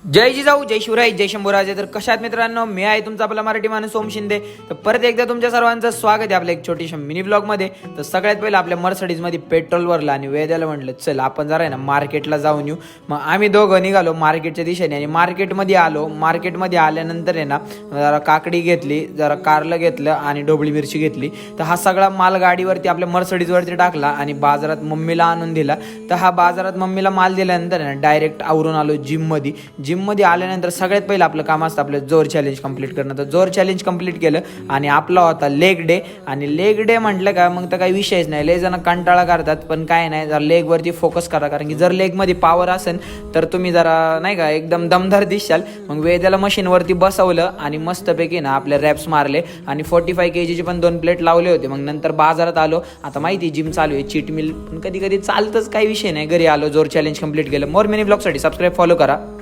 जय जिजाऊ, जय शिवराय, जय शंभूराजे. तर कशात मित्रांनो, मी आहे तुमचा आपला मराठी माणूस सोम शिंदे. तर परत एकदा तुमच्या सर्वांचं स्वागत आहे आपल्या एक छोटीशा मिनी ब्लॉग मध्ये. तर सगळ्यात पहिलं आपल्या मर्सडीज मध्ये पेट्रोल भरलं आणि वेद्याला म्हटलं चल आपण जरा आहे ना मार्केटला जाऊन येऊ. मग आम्ही दोघं निघालो मार्केटच्या दिशेने आणि मार्केटमध्ये आलो. मार्केटमध्ये आल्यानंतर आहे ना जरा काकडी घेतली, जरा कारलं घेतलं आणि ढोबळी मिरची घेतली. तर हा सगळा माल गाडीवरती आपल्या मर्सडीजवरती टाकला आणि बाजारात मम्मीला आणून दिला. तर हा बाजारात मम्मीला माल दिल्यानंतर ना डायरेक्ट आवरून आलो जिममध्ये. जिममध्ये आल्यानंतर सगळ्यात पहिलं आपलं काम असतं आपलं जोर चॅलेंज कंप्लीट करणं. तर जोर चॅलेंज कंप्लीट केलं आणि आपला होता लेग डे. आणि लेग डे म्हटलं का मग तर काही विषयच नाही. लय जण कंटाळा करतात, पण काय नाही, जर लेगवरती फोकस करा, कारण की जर लेगमध्ये पॉवर असेल तर तुम्ही जरा नाही का एकदम दमदार दिसाल. मग वेद्याला मशीनवरती बसवलं आणि मस्तपैकी ना आपले रॅप्स मारले आणि 45 kgचे पण 2 प्लेट लावले होते. मग नंतर बाजारात आलो. आता माहिती जिम चालू आहे, चीट मिल पण कधी कधी चालतंच, काही विषय नाही. घरी आलो, जोर चॅलेंज कंप्लीट केलं. मोर मिनी ब्लॉगसाठी सबस्क्राईब फॉलो करा.